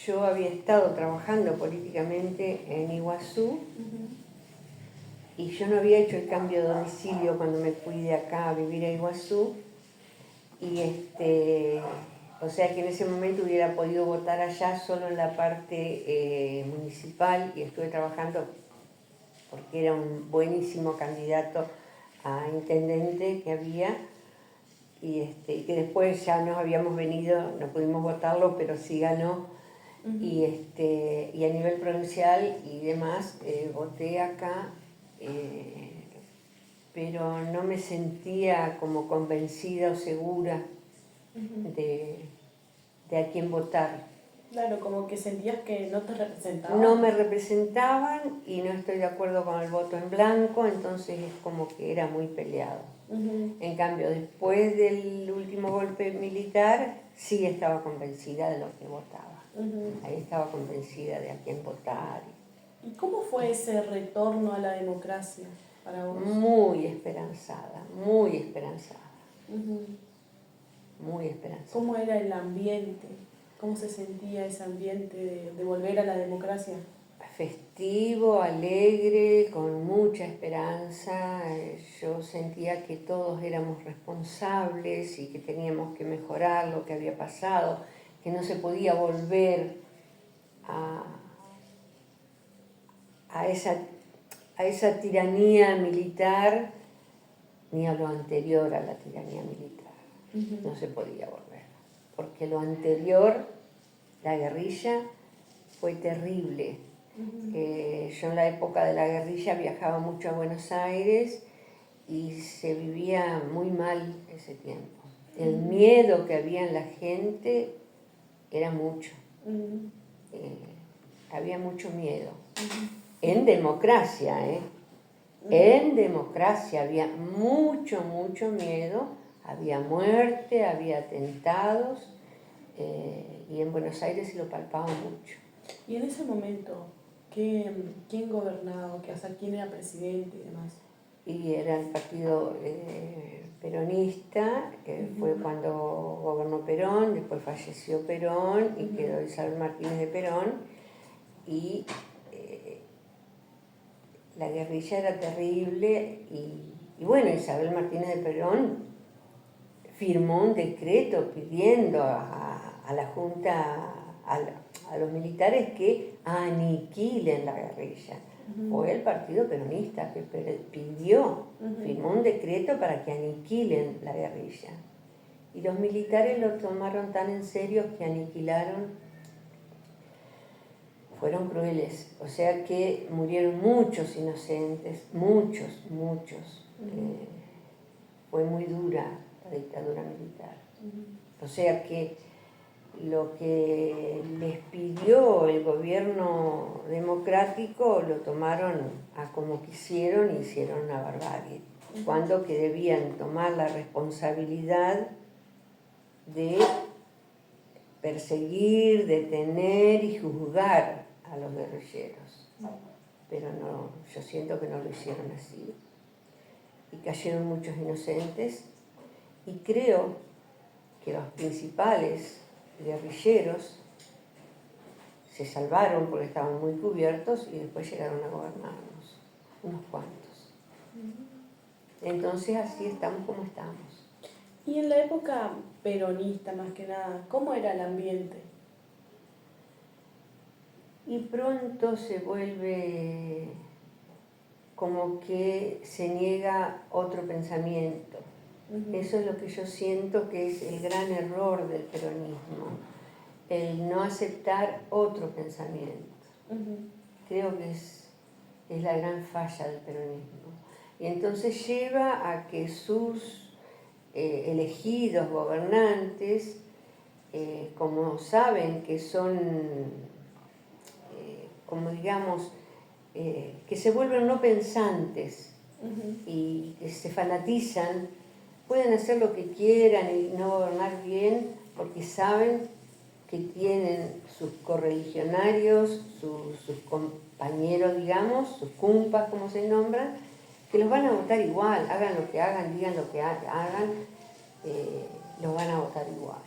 yo había estado trabajando políticamente en Iguazú Ujú. y yo no había hecho el cambio de domicilio cuando me fui de acá a vivir a Iguazú. Y o sea que en ese momento hubiera podido votar allá solo en la parte municipal, y estuve trabajando porque era un buenísimo candidato a intendente que había, y que después ya nos habíamos venido, no pudimos votarlo, pero sí ganó. Ujú. Y a nivel provincial y demás, voté acá, pero no me sentía como convencida o segura Ujú. de a quién votar. Claro, como que sentías que no te representaban. No me representaban y no estoy de acuerdo con el voto en blanco, entonces es como que era muy peleado. Ujú. En cambio, después del último golpe militar, sí estaba convencida de lo que votaba. Ujú. Ahí estaba convencida de a quién votar. ¿Y cómo fue ese retorno a la democracia para vos? Muy esperanzada, muy esperanzada, Ujú. muy esperanzada. ¿Cómo era el ambiente? ¿Cómo se sentía ese ambiente de volver a la democracia? Festivo, alegre, con mucha esperanza. Yo sentía que todos éramos responsables y que teníamos que mejorar lo que había pasado, que no se podía volver a, a esa tiranía militar, ni a lo anterior a la tiranía militar. Ujú. No se podía volver, porque lo anterior, la guerrilla, fue terrible. Ujú. Yo en la época de la guerrilla viajaba mucho a Buenos Aires y se vivía muy mal ese tiempo. El miedo que había en la gente era mucho. Ujú. Había mucho miedo. Ujú. En democracia, ¿eh? En democracia había mucho, mucho miedo. Había muerte, había atentados, y en Buenos Aires se lo palpaba mucho. Y en ese momento, ¿quién gobernaba? O sea, ¿quién era presidente y demás? Y era el partido peronista, fue Ujú. cuando gobernó Perón, después falleció Perón y Ujú. quedó Isabel Martínez de Perón, y la guerrilla era terrible, y bueno, Isabel Martínez de Perón firmó un decreto pidiendo a la Junta, a los militares que aniquilen la guerrilla. Ujú. Fue el partido peronista que pidió, Ujú. firmó un decreto para que aniquilen la guerrilla. Y los militares lo tomaron tan en serio que aniquilaron, fueron crueles. O sea que murieron muchos inocentes, muchos, muchos. Ujú. Fue muy dura la dictadura militar. Ujú. O sea que lo que les pidió el gobierno democrático lo tomaron a como quisieron y hicieron una barbarie. Cuando que debían tomar la responsabilidad de perseguir, detener y juzgar a los guerrilleros. Pero no, yo siento que no lo hicieron así. Y cayeron muchos inocentes, y creo que los principales guerrilleros se salvaron porque estaban muy cubiertos y después llegaron a gobernarnos, unos cuantos. Entonces así estamos como estamos. Y en la época peronista, más que nada, ¿cómo era el ambiente? Y pronto se vuelve como que se niega otro pensamiento. Ujú. Eso es lo que yo siento que es el gran error del peronismo, el no aceptar otro pensamiento. Ujú. creo que es la gran falla del peronismo. Y entonces lleva a que sus elegidos gobernantes, como saben que son, como digamos, que se vuelven no pensantes y que se fanatizan, pueden hacer lo que quieran y no gobernar bien porque saben que tienen sus correligionarios, sus compañeros, digamos, sus cumpas, como se nombran, que los van a votar igual, hagan lo que hagan, digan lo que hagan, los van a votar igual.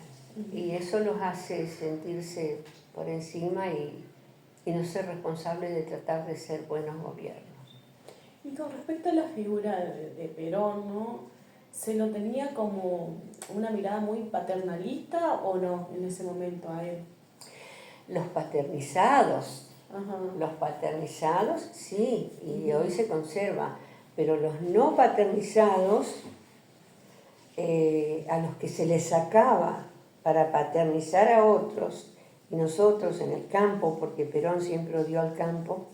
Y eso los hace sentirse por encima y no ser responsables de tratar de ser buenos gobiernos. Y con respecto a la figura de Perón, ¿no? ¿Se lo tenía como una mirada muy paternalista o no en ese momento a él? Los paternizados, Ajá. los paternizados sí, y hoy se conserva, pero los no paternizados, a los que se les sacaba para paternizar a otros, y nosotros en el campo, porque Perón siempre odió al campo,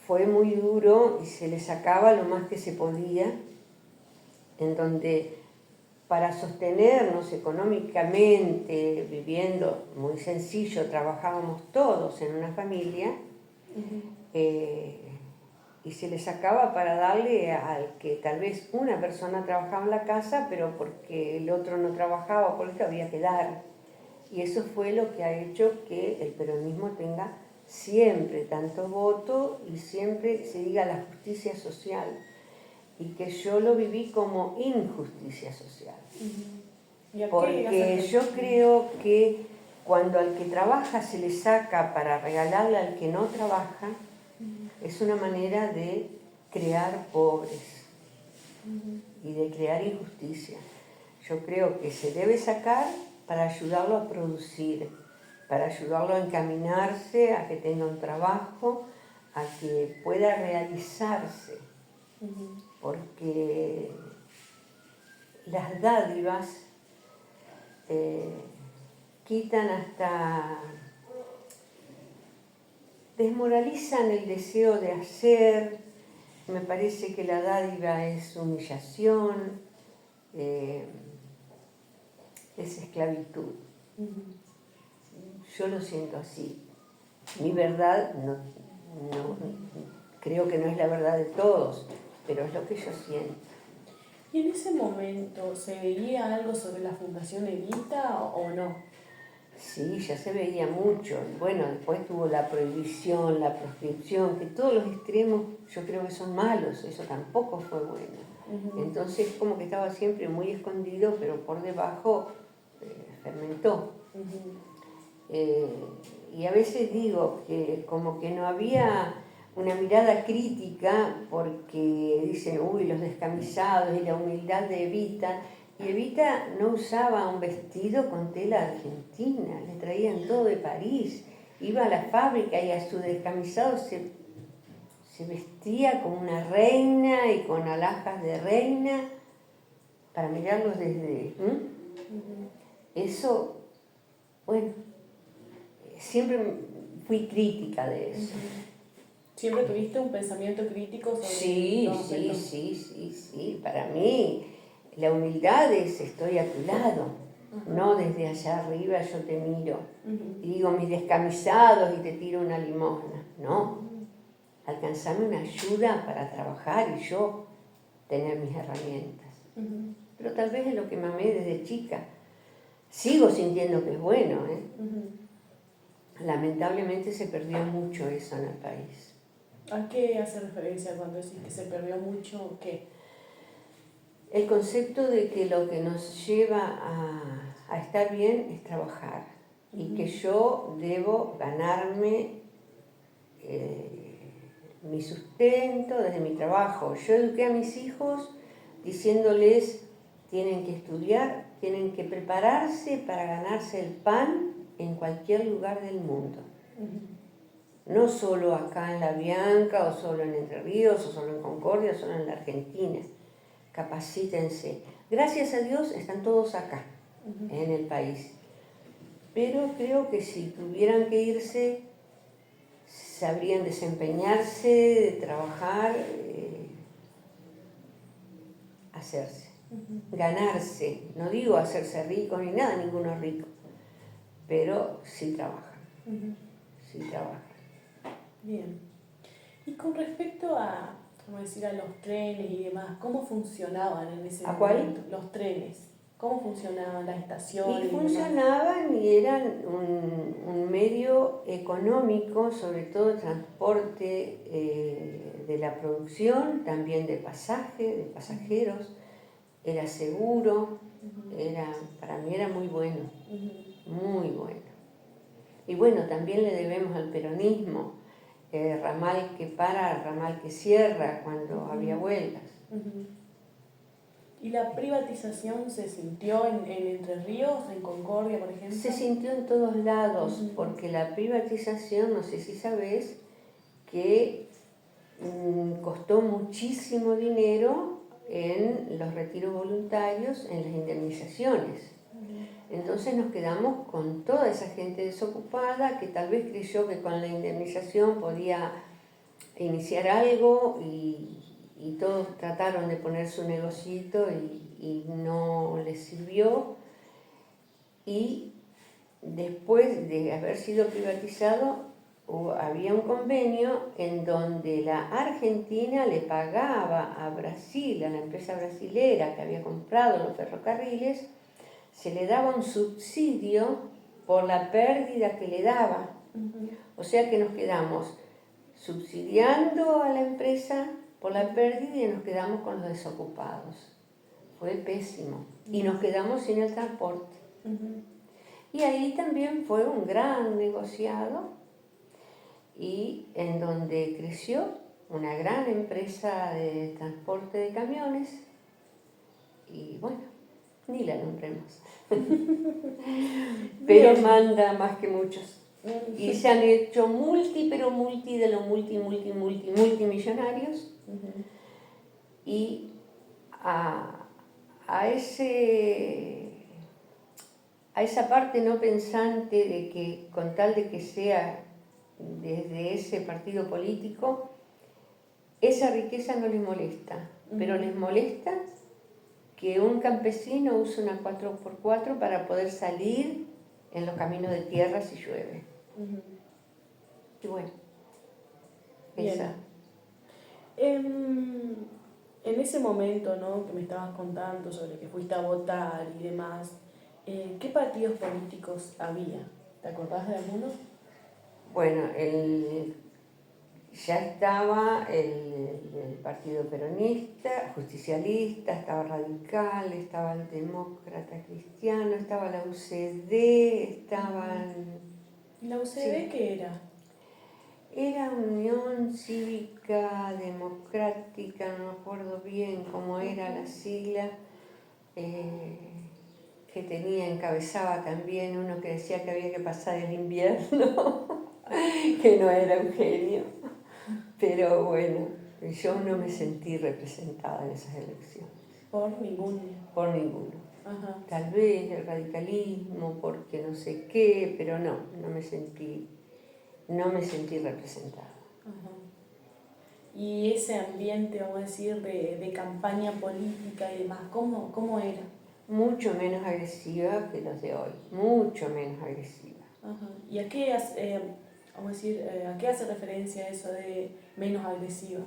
fue muy duro y se le sacaba lo más que se podía, en donde para sostenernos económicamente, viviendo muy sencillo, trabajábamos todos en una familia, y se le sacaba para darle al que tal vez una persona trabajaba en la casa, pero porque el otro no trabajaba, porque había que dar. Y eso fue lo que ha hecho que el peronismo tenga siempre tanto voto y siempre se diga la justicia social. Y que yo lo viví como injusticia social. Porque yo creo que cuando al que trabaja se le saca para regalarle al que no trabaja, es una manera de crear pobres y de crear injusticia. Yo creo que se debe sacar para ayudarlo a producir, para ayudarlo a encaminarse, a que tenga un trabajo, a que pueda realizarse. Porque las dádivas quitan hasta, desmoralizan el deseo de hacer. Me parece que la dádiva es humillación, es esclavitud. Yo lo siento así. Mi verdad no, creo que no es la verdad de todos, pero es lo que yo siento. ¿Y en ese momento se veía algo sobre la Fundación Evita o no? Sí, ya se veía mucho. Bueno, después tuvo la prohibición, la proscripción, que todos los extremos yo creo que son malos, eso tampoco fue bueno. Entonces como que estaba siempre muy escondido, pero por debajo fermentó. Y a veces digo que como que no había una mirada crítica porque dicen, uy, los descamisados y la humildad de Evita. Y Evita no usaba un vestido con tela argentina, le traían todo de París. Iba a la fábrica y a su descamisado se vestía como una reina y con alhajas de reina para mirarlos desde... Eso, bueno, siempre fui crítica de eso. ¿Siempre tuviste un pensamiento crítico sobre Sí. Para mí la humildad es estoy a tu lado, no desde allá arriba yo te miro y digo mis descamisados y te tiro una limosna. No, alcanzarme una ayuda para trabajar y yo tener mis herramientas. Pero tal vez es lo que mamé desde chica. Sigo sintiendo que es bueno, Lamentablemente se perdió mucho eso en el país. ¿A qué hace referencia cuando decís que se perdió mucho? ¿Qué? El concepto de que lo que nos lleva a estar bien es trabajar y que yo debo ganarme mi sustento desde mi trabajo. Yo eduqué a mis hijos diciéndoles tienen que estudiar, tienen que prepararse para ganarse el pan en cualquier lugar del mundo. No solo acá en La Bianca, o solo en Entre Ríos, o solo en Concordia, o solo en la Argentina. Capacítense. Gracias a Dios están todos acá, en el país. pero creo que si tuvieran que irse, sabrían desempeñarse, trabajar, hacerse, ganarse. No digo hacerse rico ni nada, ninguno es rico, pero sí trabajan, sí trabajan. Bien. Y con respecto a, vamos a decir, a los trenes y demás, ¿cómo funcionaban en ese ¿A momento? cuál? Los trenes. ¿Cómo funcionaban las estaciones? Y funcionaban y eran un medio económico, sobre todo de transporte de la producción, también de pasaje, de pasajeros. Era seguro, para mí era muy bueno, muy bueno. Y bueno, también le debemos al peronismo, ramal que para, ramal que cierra cuando había huelgas. ¿Y la privatización se sintió en Entre Ríos, en Concordia, por ejemplo? Se sintió en todos lados, porque la privatización, no sé si sabes, que costó muchísimo dinero en los retiros voluntarios, en las indemnizaciones. Entonces nos quedamos con toda esa gente desocupada que tal vez creyó que con la indemnización podía iniciar algo y todos trataron de poner su negocito y no les sirvió. Y después de haber sido privatizado, había un convenio en donde la Argentina le pagaba a Brasil, a la empresa brasilera que había comprado los ferrocarriles, se le daba un subsidio por la pérdida que le daba. O sea que nos quedamos subsidiando a la empresa por la pérdida y nos quedamos con los desocupados. Fue pésimo. Y nos quedamos sin el transporte. Y ahí también fue un gran negociado y en donde creció una gran empresa de transporte de camiones y bueno, ni la nombremos. Pero manda más que muchos. Y se han hecho multimillonarios. Y a esa parte no pensante de que con tal de que sea desde ese partido político, esa riqueza no les molesta, pero les molesta que un campesino use una 4x4 para poder salir en los caminos de tierra si llueve. Y bueno, esa. En ese momento, ¿no?, que me estabas contando sobre que fuiste a votar y demás, ¿qué partidos políticos había? ¿Te acordás de alguno? Bueno, ya estaba el Partido Peronista, Justicialista, estaba Radical, estaba el Demócrata Cristiano, estaba la UCD, estaban... ¿La UCD sí. qué era? Era Unión Cívica Democrática, no me acuerdo bien cómo era la sigla, que encabezaba también uno que decía que había que pasar el invierno, que no era un genio. Pero bueno, yo no me sentí representada en esas elecciones. ¿Por ninguno? Por ninguno. Ajá. Tal vez el radicalismo, porque no sé qué, pero no me sentí representada. Ajá. Y ese ambiente, vamos a decir, de campaña política y demás, ¿cómo era? Mucho menos agresiva que los de hoy, mucho menos agresiva. Ajá. ¿Y a qué, vamos a decir, a qué hace referencia eso de menos agresiva?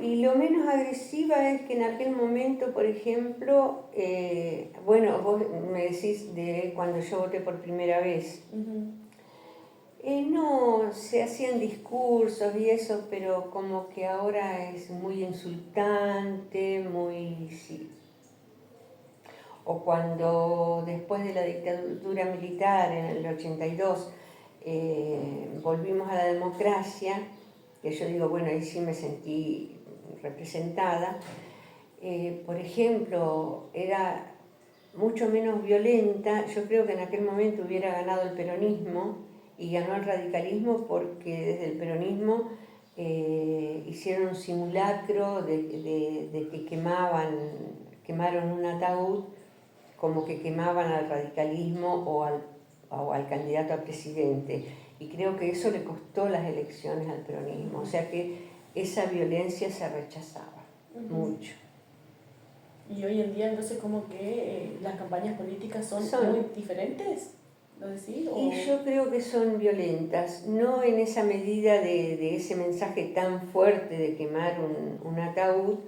Y lo menos agresiva es que en aquel momento, por ejemplo, bueno, vos me decís de cuando yo voté por primera vez. No, se hacían discursos y eso, pero como que ahora es muy insultante, sí. O cuando después de la dictadura militar en el 82 volvimos a la democracia, que yo digo, bueno, ahí sí me sentí representada, por ejemplo, era mucho menos violenta. Yo creo que en aquel momento hubiera ganado el peronismo y ganó el radicalismo porque desde el peronismo hicieron un simulacro de que quemaron un ataúd como que quemaban al radicalismo o al candidato a presidente. Y creo que eso le costó las elecciones al peronismo. O sea que esa violencia se rechazaba mucho. Y hoy en día entonces como que las campañas políticas son muy diferentes, ¿lo decís? Y yo creo que son violentas, no en esa medida de ese mensaje tan fuerte de quemar un ataúd,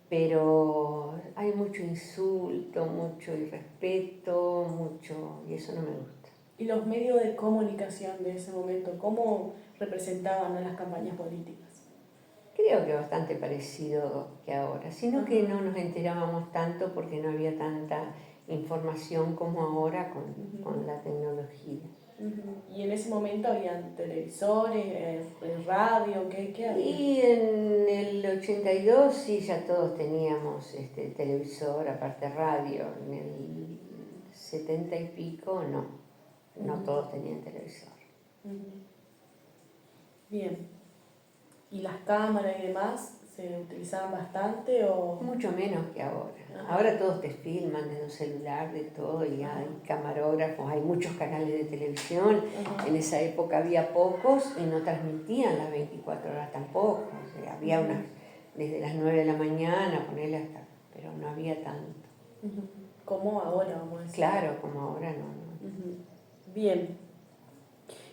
pero hay mucho insulto, mucho irrespeto, mucho, y eso no me gusta. ¿Y los medios de comunicación de ese momento, cómo representaban a las campañas políticas? Creo que bastante parecido que ahora, sino que no nos enterábamos tanto porque no había tanta información como ahora con la tecnología. ¿Y en ese momento habían televisores, radio, qué había? Y en el 82 sí, ya todos teníamos televisor, aparte radio. En el 70 y pico no todos tenían televisor. Bien. ¿Y las cámaras y demás se utilizaban bastante o...? Mucho menos que ahora. Ahora todos te filman desde un celular, de todo, y hay camarógrafos, hay muchos canales de televisión. En esa época había pocos y no transmitían las 24 horas tampoco. O sea, había unas desde las 9 de la mañana, ponerle hasta, pero no había tanto. Como ahora, vamos a decir. Claro, como ahora no. Bien.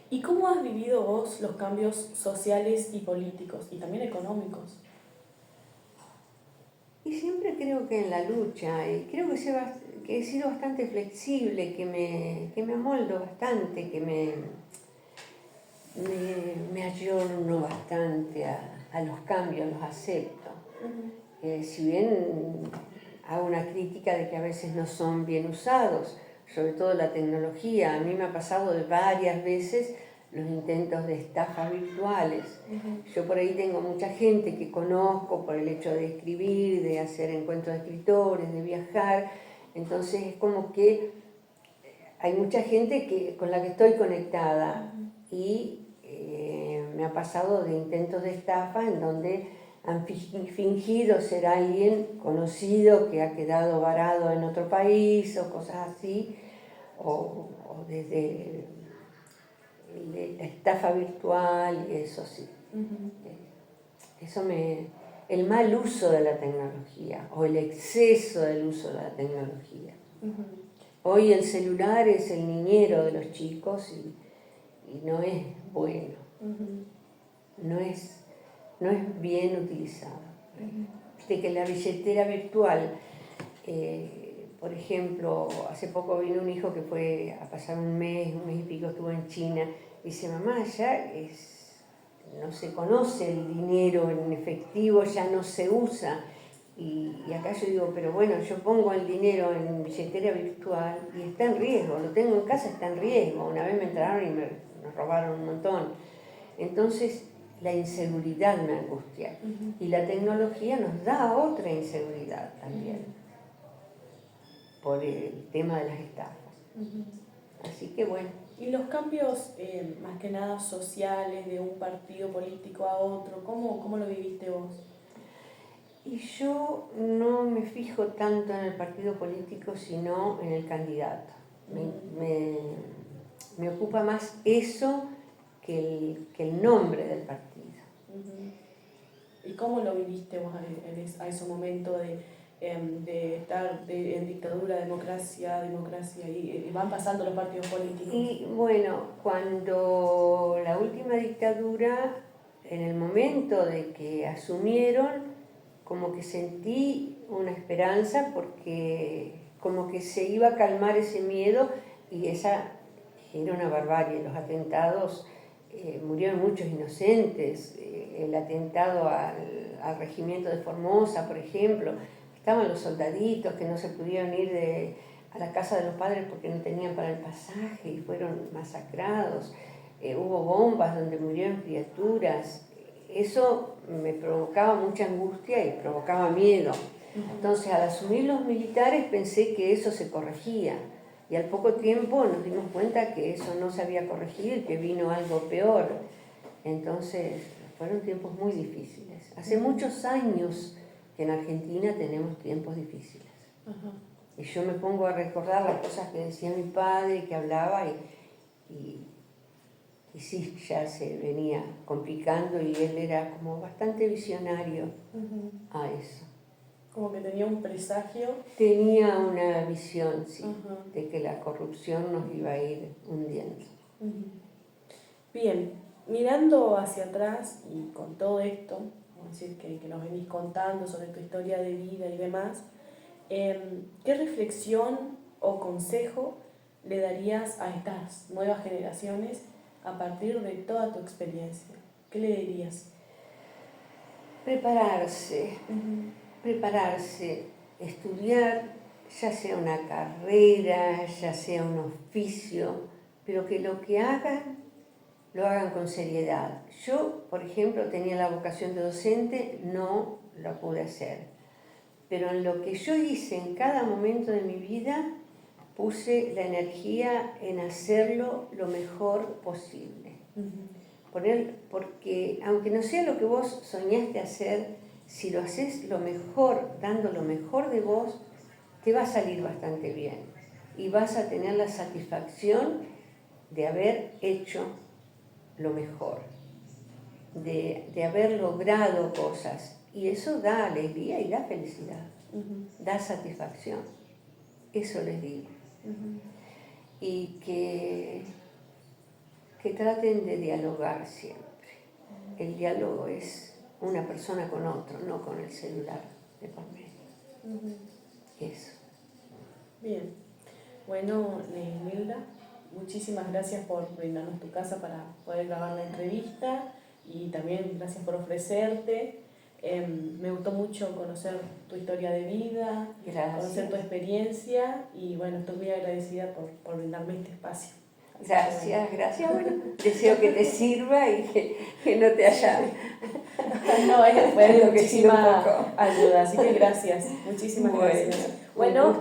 ¿Y cómo has vivido vos los cambios sociales y políticos y también económicos? Y siempre creo que en la lucha, y creo que he sido bastante flexible, que me amoldo bastante, que me ayorno bastante a los cambios, los acepto. Si bien hago una crítica de que a veces no son bien usados, sobre todo la tecnología, a mí me ha pasado de varias veces los intentos de estafas virtuales. Yo por ahí tengo mucha gente que conozco por el hecho de escribir, de hacer encuentros de escritores, de viajar, entonces es como que hay mucha gente con la que estoy conectada y me ha pasado de intentos de estafa en donde han fingido ser alguien conocido que ha quedado varado en otro país o cosas así, o desde la estafa virtual y eso sí. El mal uso de la tecnología o el exceso del uso de la tecnología. Hoy el celular es el niñero de los chicos y no es bueno, no es bien utilizado. Viste que la billetera virtual, por ejemplo, hace poco vino un hijo que fue a pasar un mes y pico, estuvo en China, y dice, mamá, ya no se conoce el dinero en efectivo, ya no se usa. Y acá yo digo, pero bueno, yo pongo el dinero en billetera virtual y está en riesgo, lo tengo en casa, está en riesgo. Una vez me entraron y me robaron un montón. Entonces, la inseguridad me angustia. Y la tecnología nos da otra inseguridad también, por el tema de las estafas. Así que bueno. ¿Y los cambios, más que nada sociales, de un partido político a otro, cómo lo viviste vos? Y yo no me fijo tanto en el partido político, sino en el candidato. Me ocupa más eso que el nombre del partido. ¿Y cómo lo viviste vos a ese momento de estar en dictadura, democracia, y van pasando los partidos políticos? Y bueno, cuando la última dictadura, en el momento de que asumieron, como que sentí una esperanza porque como que se iba a calmar ese miedo y esa era una barbarie. Los atentados, murieron muchos inocentes, el atentado al regimiento de Formosa, por ejemplo, estaban los soldaditos que no se pudieron ir a la casa de los padres porque no tenían para el pasaje y fueron masacrados, hubo bombas donde murieron criaturas. Eso me provocaba mucha angustia y provocaba miedo. Entonces, al asumir los militares pensé que eso se corregía. Y al poco tiempo nos dimos cuenta que eso no se había corregido y que vino algo peor. Entonces, fueron tiempos muy difíciles. Hace muchos años que en Argentina tenemos tiempos difíciles. Y yo me pongo a recordar las cosas que decía mi padre, que hablaba, y sí, ya se venía complicando y él era como bastante visionario a eso. Como que tenía un presagio. Tenía una visión, sí, Ajá. de que la corrupción nos iba a ir hundiendo. Bien, mirando hacia atrás y con todo esto, vamos a decir que nos venís contando sobre tu historia de vida y demás, ¿qué reflexión o consejo le darías a estas nuevas generaciones a partir de toda tu experiencia? ¿Qué le dirías? Prepararse, estudiar, ya sea una carrera, ya sea un oficio, pero que lo que hagan, lo hagan con seriedad. Yo, por ejemplo, tenía la vocación de docente, no lo pude hacer, pero en lo que yo hice en cada momento de mi vida, puse la energía en hacerlo lo mejor posible. Porque aunque no sea lo que vos soñaste hacer, si lo haces lo mejor, dando lo mejor de vos, te va a salir bastante bien. Y vas a tener la satisfacción de haber hecho lo mejor, de haber logrado cosas. Y eso da alegría y da felicidad, da satisfacción. Eso les digo. Y que traten de dialogar siempre. El diálogo es una persona con otro, no con el celular de por medio. Eso. Bien. Bueno, Nilda, muchísimas gracias por brindarnos tu casa para poder grabar la entrevista y también gracias por ofrecerte. Me gustó mucho conocer tu historia de vida, conocer tu experiencia y bueno, estoy muy agradecida por brindarme este espacio. Gracias. Bueno, deseo que te sirva y que no te haya... No, fue de muchísima ayuda, así que gracias, muchísimas gracias. Bueno,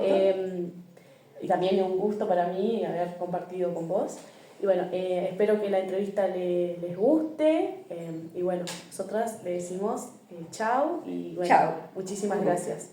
y también un gusto para mí haber compartido con vos. Y bueno, espero que la entrevista les guste. Y bueno, nosotras le decimos chao y bueno, chao. Muchísimas gracias.